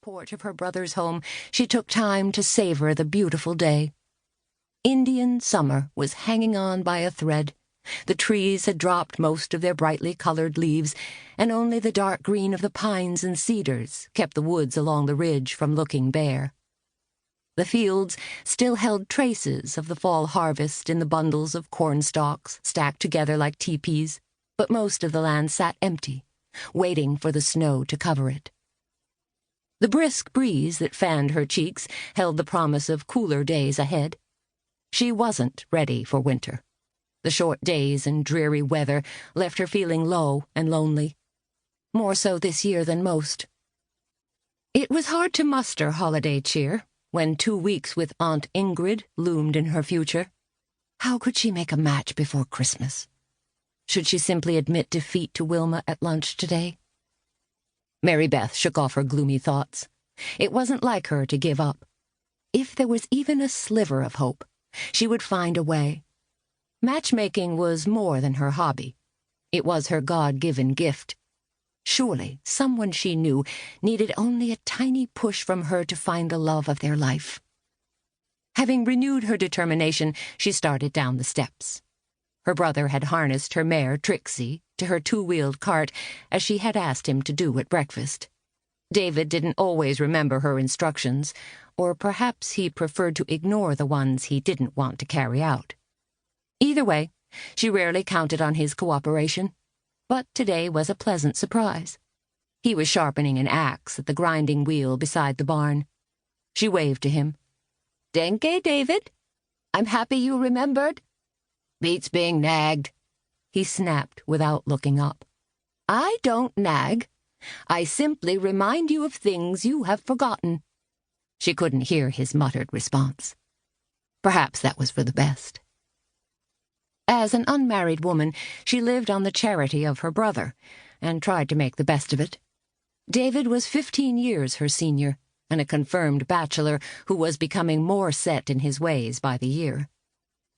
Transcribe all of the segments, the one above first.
porch of her brother's home, she took time to savor the beautiful day. Indian summer was hanging on by a thread. The trees had dropped most of their brightly colored leaves, and only the dark green of the pines and cedars kept the woods along the ridge from looking bare. The fields still held traces of the fall harvest in the bundles of corn stalks stacked together like teepees, but most of the land sat empty, waiting for the snow to cover it. The brisk breeze that fanned her cheeks held the promise of cooler days ahead. She wasn't ready for winter. The short days and dreary weather left her feeling low and lonely, more so this year than most. It was hard to muster holiday cheer when 2 weeks with Aunt Ingrid loomed in her future. How could she make a match before Christmas? Should she simply admit defeat to Wilma at lunch today? Marybeth shook off her gloomy thoughts. It wasn't like her to give up. If there was even a sliver of hope, she would find a way. Matchmaking was more than her hobby. It was her God-given gift. Surely someone she knew needed only a tiny push from her to find the love of their life. Having renewed her determination, she started down the steps. Her brother had harnessed her mare, Trixie, to her two-wheeled cart, as she had asked him to do at breakfast. David didn't always remember her instructions, or perhaps he preferred to ignore the ones he didn't want to carry out. Either way, she rarely counted on his cooperation, but today was a pleasant surprise. He was sharpening an axe at the grinding wheel beside the barn. She waved to him. "Denke, David. I'm happy you remembered." "Beats being nagged," he snapped without looking up. "I don't nag. I simply remind you of things you have forgotten." She couldn't hear his muttered response. Perhaps that was for the best. As an unmarried woman, she lived on the charity of her brother, and tried to make the best of it. David was 15 years her senior, and a confirmed bachelor who was becoming more set in his ways by the year.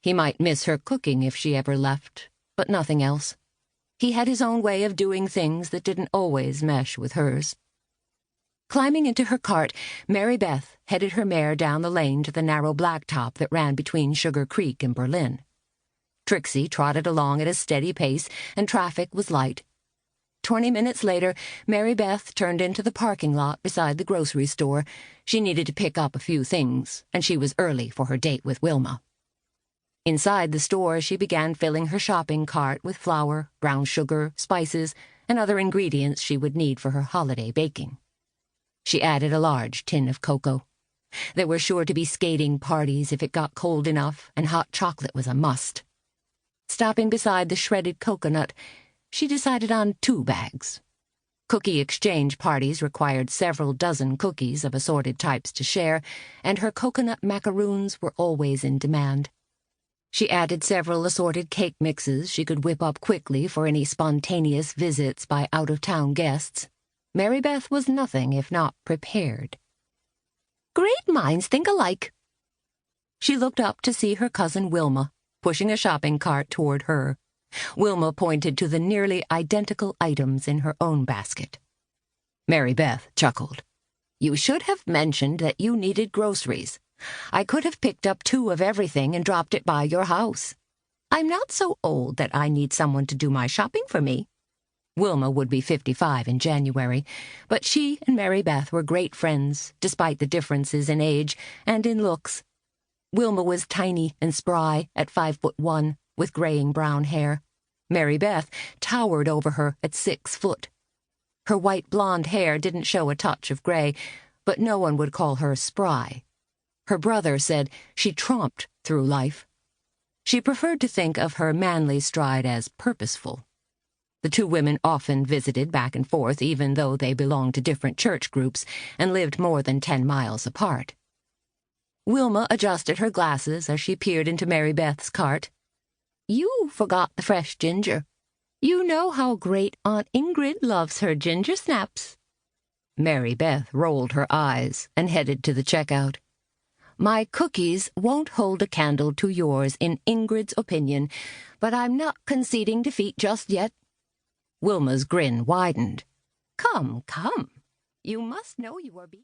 He might miss her cooking if she ever left, but nothing else. He had his own way of doing things that didn't always mesh with hers. Climbing into her cart, Marybeth headed her mare down the lane to the narrow blacktop that ran between Sugar Creek and Berlin. Trixie trotted along at a steady pace, and traffic was light. 20 minutes later, Marybeth turned into the parking lot beside the grocery store. She needed to pick up a few things, and she was early for her date with Wilma. Inside the store, she began filling her shopping cart with flour, brown sugar, spices, and other ingredients she would need for her holiday baking. She added a large tin of cocoa. There were sure to be skating parties if it got cold enough, and hot chocolate was a must. Stopping beside the shredded coconut, she decided on 2 bags. Cookie exchange parties required several dozen cookies of assorted types to share, and her coconut macaroons were always in demand. She added several assorted cake mixes she could whip up quickly for any spontaneous visits by out-of-town guests. Marybeth was nothing if not prepared. "Great minds think alike." She looked up to see her cousin Wilma, pushing a shopping cart toward her. Wilma pointed to the nearly identical items in her own basket. Marybeth chuckled. "You should have mentioned that you needed groceries. I could have picked up 2 of everything and dropped it by your house. I'm not so old that I need someone to do my shopping for me." Wilma would be 55 in January, but she and Marybeth were great friends, despite the differences in age and in looks. Wilma was tiny and spry at 5'1", with graying brown hair. Marybeth towered over her at 6 foot. Her white blonde hair didn't show a touch of gray, but no one would call her spry. Her brother said she tromped through life. She preferred to think of her manly stride as purposeful. The 2 women often visited back and forth, even though they belonged to different church groups and lived more than 10 miles apart. Wilma adjusted her glasses as she peered into Marybeth's cart. "You forgot the fresh ginger. You know how great Aunt Ingrid loves her ginger snaps." Marybeth rolled her eyes and headed to the checkout. "My cookies won't hold a candle to yours in Ingrid's opinion, but I'm not conceding defeat just yet." Wilma's grin widened. Come, you must know you are being..."